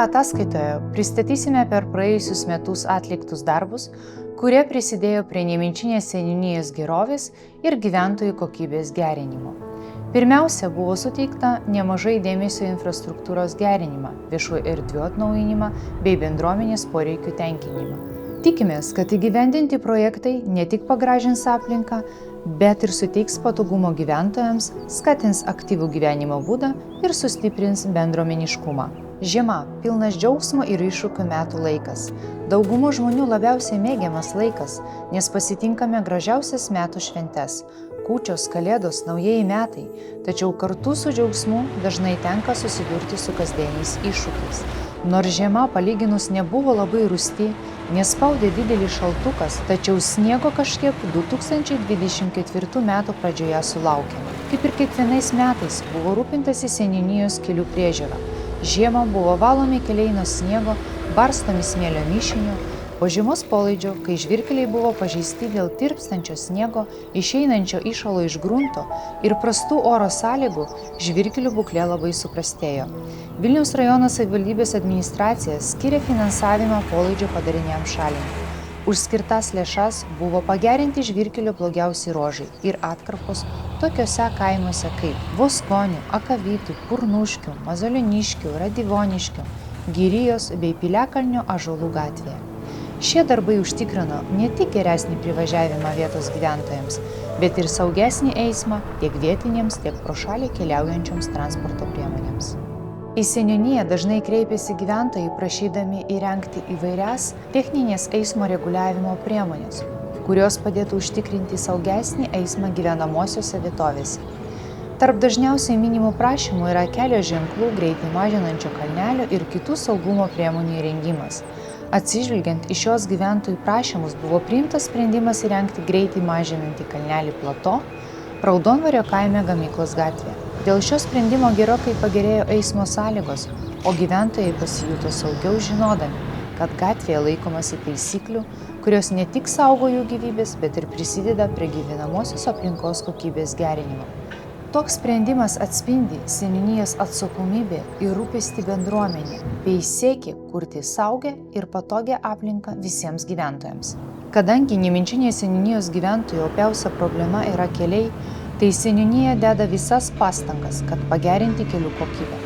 ataskaitoje pristatysime per praėjusius metus atliktus darbus, kurie prisidėjo prie Nemenčinės seniūnijos gerovės ir gyventojų kokybės gerinimo. Pirmiausia, buvo suteikta nemažai dėmesio infrastruktūros gerinimą, viešųjų erdvių atnaujinimą bei bendruomenės poreikių tenkinimą. Tikimės, kad įgyvendinti projektai ne tik pagražins aplinką, bet ir suteiks patogumo gyventojams, skatins aktyvų gyvenimo būdą ir sustiprins bendruomeniškumą. Žiema – pilnas džiaugsmo ir iššūkių metų laikas. Daugumo žmonių labiausiai mėgiamas laikas, nes pasitinkame gražiausias metų šventes – kūčios, kalėdos, naujieji metai, tačiau kartu su džiaugsmu dažnai tenka susidurti su kasdieniais iššūkiais. Nors žiema palyginus nebuvo labai rūsti, nespaudė didelis šaltukas, tačiau sniego kažkiek 2024 metų pradžioje sulaukėme. Kaip ir kiekvienais metais buvo rūpintasi seniūnijos kelių priežiūra. Žiemą buvo valomi keliai nuo sniego, barstomi smėlio mišiniu. Po žiemos polaidžio, kai žvyrkeliai buvo pažeisti dėl tirpstančio sniego, išeinančio įšalo iš grunto ir prastų oro sąlygų, žvyrkelių būklė labai suprastėjo. Vilniaus rajono savivaldybės administracija skiria finansavimą polaidžio padariniams šalinti. Už skirtas lėšas buvo pagerinti žvyrkelio blogiausi ruožai ir atkarpos tokiuose kaimuose kaip Voskonių, Akavytų, Purnuškių, Mazolioniškių, Radivoniškių, Girijos bei Piliakalnio Ąžuolų gatvėje. Šie darbai užtikrino ne tik geresnį privažiavimą vietos gyventojams, bet ir saugesnį eismą tiek vietiniams, tiek pro šalį keliaujančioms transporto priemonėms. Į seniūniją dažnai kreipiasi gyventojai prašydami įrengti įvairias techninės eismo reguliavimo priemonės, kurios padėtų užtikrinti saugesnį eismą gyvenamosiose vietovėse. Tarp dažniausiai minimų prašymų yra kelio ženklų, greitį mažinančio kalnelio ir kitų saugumo priemonių įrengimas. Atsižvelgiant į šios gyventojų prašymus buvo priimtas sprendimas įrengti greitį mažinantį kalnelį plato Raudonvario kaime Gamyklos gatvėje. Dėl šio sprendimo gerokai pagerėjo eismo sąlygos, o gyventojai pasijuto saugiau žinodami, kad gatvėje laikomasi taisyklių, kurios ne tik saugo jų gyvybės, bet ir prisideda prie gyvenamosios aplinkos kokybės gerinimo. Toks sprendimas atspindi seniūnijos atsakomybę ir rūpestį bendruomenė bei siekį kurti saugią ir patogią aplinką visiems gyventojams. Kadangi Nemenčinės seniūnijos gyventojų opiausia problema yra keliai, tai seniūnija deda visas pastangas, kad pagerinti kelių kokybę.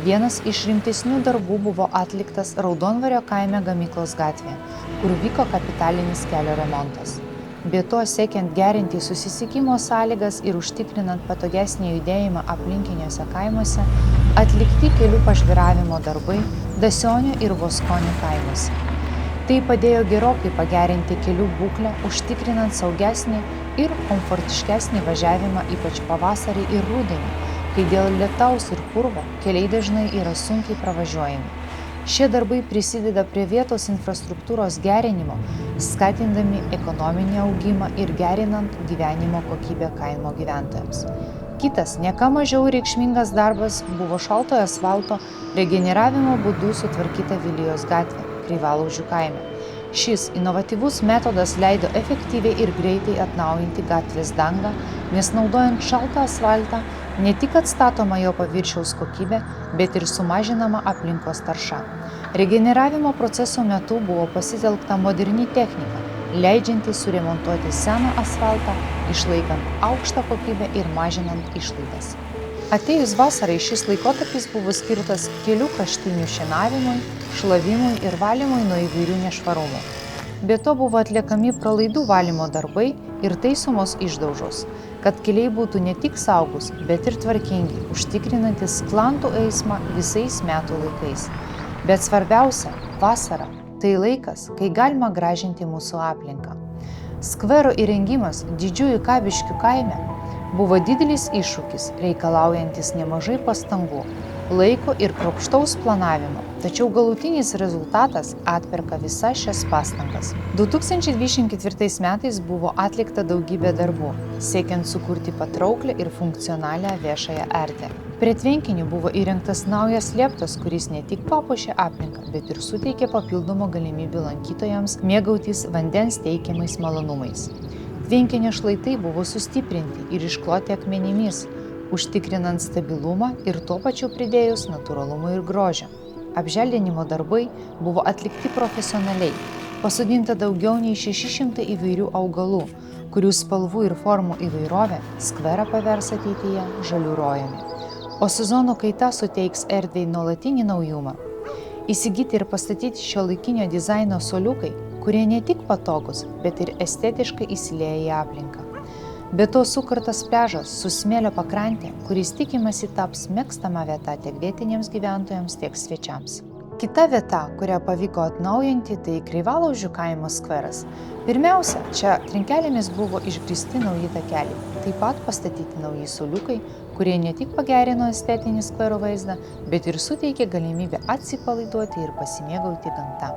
Vienas iš rimtesnių darbų buvo atliktas Raudonvario kaime Gamyklos gatvėje, kur vyko kapitalinis kelio remontas. Be to, siekiant gerinti susisiekimo sąlygas ir užtikrinant patogesnį judėjimą aplinkiniuose kaimuose, atlikti kelių pažvyravimo darbai Dasionio ir Voskonių kaimuose. Tai padėjo gerokai pagerinti kelių būklę, užtikrinant saugesnį ir komfortiškesnį važiavimą ypač pavasarį ir rudenį, kai dėl lietaus ir purvo keliai dažnai yra sunkiai pravažiuojami. Šie darbai prisideda prie vietos infrastruktūros gerinimo, skatindami ekonominį augimą ir gerinant gyvenimo kokybę kaimo gyventojams. Kitas, ne ką mažiau reikšmingas darbas buvo šaltojo asfalto regeneravimo būdu sutvarkyta Vilijos gatvė Kreivalaužių kaime. Šis inovatyvus metodas leido efektyviai ir greitai atnaujinti gatvės dangą, nes naudojant šaltą asfaltą ne tik atstatoma jo paviršiaus kokybė, bet ir sumažinama aplinkos tarša. Regeneravimo proceso metu buvo pasitelkta moderni technika, leidžianti suremontuoti seną asfaltą, išlaikant aukštą kokybę ir mažinant išlaidas. Atėjus vasarai šis laikotarpis buvo skirtas kelių kraštinių šienavimui, šlavimui ir valymui nuo įvairių nešvarumų. Be to buvo atliekami pralaidų valymo darbai ir taisomos išdaužos, kad keliai būtų ne tik saugus, bet ir tvarkingi, užtikrinantis sklandų eismą visais metų laikais. Bet svarbiausia, vasara – tai laikas, kai galima gražinti mūsų aplinką. Skvero įrengimas Didžiųjų Kabiškių kaime buvo didelis iššūkis, reikalaujantis nemažai pastangų, laiko ir kruopštaus planavimo, tačiau galutinis rezultatas atperka visas šias pastangas. 2024 metais buvo atlikta daugybė darbų, siekiant sukurti patrauklią ir funkcionalią viešąją erdvę. Prie tvenkinių buvo įrengtas naujas lieptas, kuris ne tik papuošė aplinką, bet ir suteikė papildomų galimybių lankytojams mėgautis vandens teikiamais malonumais. Tvenkinio šlaitai buvo sustiprinti ir iškloti akmenimis, užtikrinant stabilumą ir tuo pačiu pridėjus natūralumą ir grožio. apželdinimo darbai buvo atlikti profesionaliai, pasodinta daugiau nei 600 įvairių augalų, kurių spalvų ir formų įvairovė skverą pavers ateityje žaliu rojumi. O sezono kaita suteiks erdvei nuolatinį naujumą. Įsigyti ir pastatyti šiuolaikinio dizaino suoliukai, kurie ne tik patogus, bet ir estetiškai įsilieja į aplinką. Be to sukurtas pliažas su smėlio pakrantė, kuris tikimasi taps mėgstama vieta tiek vietiniams gyventojams, tiek svečiams. Kita vieta, kurią pavyko atnaujinti, tai Kreivalaudžių kaimo skveras. Pirmiausia, čia trinkelėmis buvo išgrįsti nauji takeliai, taip pat pastatyti nauji suoliukai, kurie ne tik pagerino estetinį skvero vaizdą, bet ir suteikė galimybę atsipalaiduoti ir pasimėgauti gamta.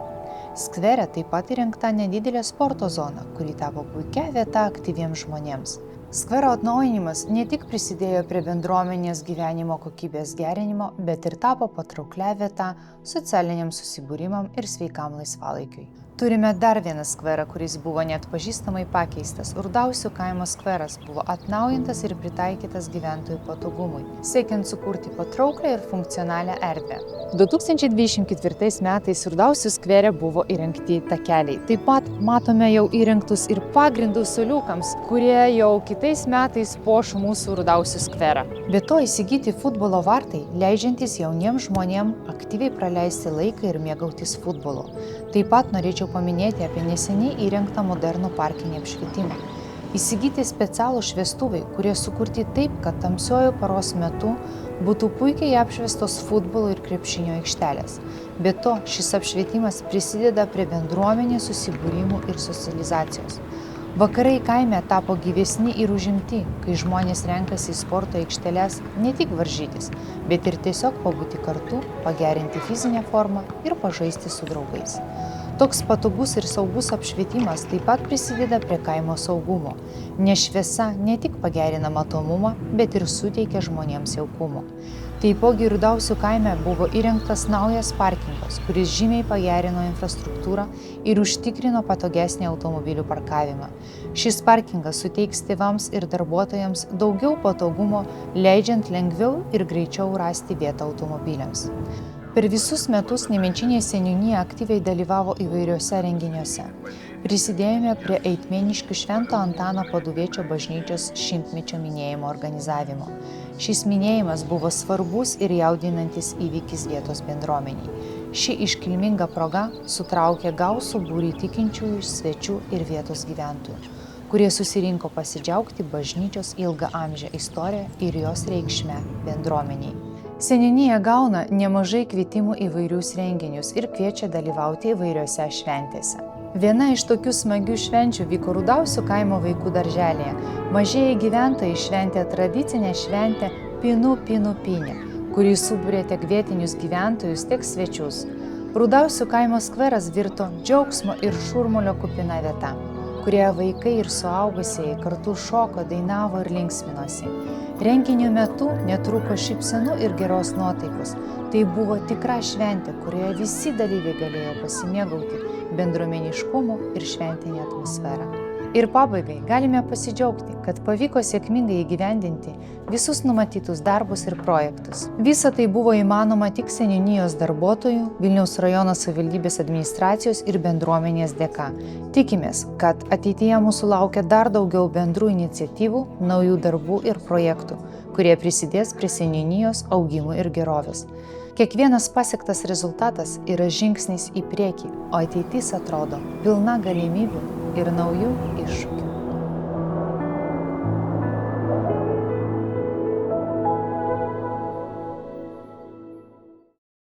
Skvere taip pat įrengta nedidelė sporto zona, kuri tapo puikia vieta aktyviems žmonėms. Skvero atnaujinimas ne tik prisidėjo prie bendruomenės gyvenimo kokybės gerinimo, bet ir tapo patrauklia vieta socialiniam susibūrimam ir sveikam laisvalaikiui. Turime dar vieną skverą, kuris buvo neatpažįstamai pakeistas. Rudausių kaimo skveras buvo atnaujintas ir pritaikytas gyventojų patogumui, siekiant sukurti patrauklę ir funkcionalią erdvę. 2024 metais Rudausių skvere buvo įrengti takeliai. Taip pat matome jau įrengtus ir pagrindus suoliukams, kurie jau kitais metais puoš mūsų Rudausių skverą. Be to įsigyti futbolo vartai, leidžiantys jauniems žmonėms aktyviai praleisti laiką ir mėgautis futbolu. Taip pat norėčiau paminėti apie neseniai įrengtą modernų parkinį apšvietimą. Įsigyti specialų šviestuvai, kurie sukurti taip, kad tamsiuoju paros metu būtų puikiai apšviestos futbolo ir krepšinio aikštelės. Be to, šis apšvietimas prisideda prie bendruomenės susibūrimų ir socializacijos. Vakarai kaime tapo gyvesni ir užimti, kai žmonės renkasi į sporto aikšteles ne tik varžytis, bet ir tiesiog pabūti kartu, pagerinti fizinę formą ir pažaisti su draugais. Toks patogus ir saugus apšvietimas taip pat prisideda prie kaimo saugumo, nes šviesa ne tik pagerina matomumą, bet ir suteikia žmonėms jaukumo. Taipogi Rudausių kaime buvo įrengtas naujas parkingas, kuris žymiai pagerino infrastruktūrą ir užtikrino patogesnį automobilių parkavimą. Šis parkingas suteiks tėvams ir darbuotojams daugiau patogumo, leidžiant lengviau ir greičiau rasti vietą automobiliams. Per visus metus Nemenčinės seniūnija aktyviai dalyvavo įvairiuose renginiuose. Prisidėjome prie Eitmėniškių Švento Antano Paduviečio bažnyčios 100-mečio minėjimo organizavimo. Šis minėjimas buvo svarbus ir jaudinantis įvykis vietos bendruomeniai. Ši iškilminga proga sutraukė gausų būrį tikinčiųjų, svečių ir vietos gyventojų, kurie susirinko pasidžiaugti bažnyčios ilgaamžę istoriją ir jos reikšmę bendruomeniai. Seniūnija gauna nemažai kvietimų įvairius renginius ir kviečia dalyvauti įvairiose šventėse. Viena iš tokių smagių švenčių vyko Rudausių kaimo vaikų darželėje. Mažieji gyventojai šventė tradicinę šventę Pinų Pinė, kuri subūrė tiek vietinius gyventojus, tiek svečius. Rudausių kaimo skveras virto džiaugsmo ir šurmulio kupina vieta, kurioje vaikai ir suaugusieji kartu šoko, dainavo ir linksminosi. Renginio metu netrūko šypsenų ir geros nuotaikos. Tai buvo tikra šventė, kurioje visi dalyviai galėjo pasimėgauti bendruomeniškumu ir šventinę atmosferą. Ir pabaigai galime pasidžiaugti, kad pavyko sėkmingai įgyvendinti visus numatytus darbus ir projektus. Visa tai buvo įmanoma tik seniūnijos darbuotojų, Vilniaus rajono savivaldybės administracijos ir bendruomenės dėka. Tikimės, kad ateityje mūsų laukia dar daugiau bendrų iniciatyvų, naujų darbų ir projektų, kurie prisidės prie seniūnijos augimo ir gerovės. Kiekvienas pasiektas rezultatas yra žingsnis į priekį, o ateitis atrodo pilna galimybių ir naujų iššūkių.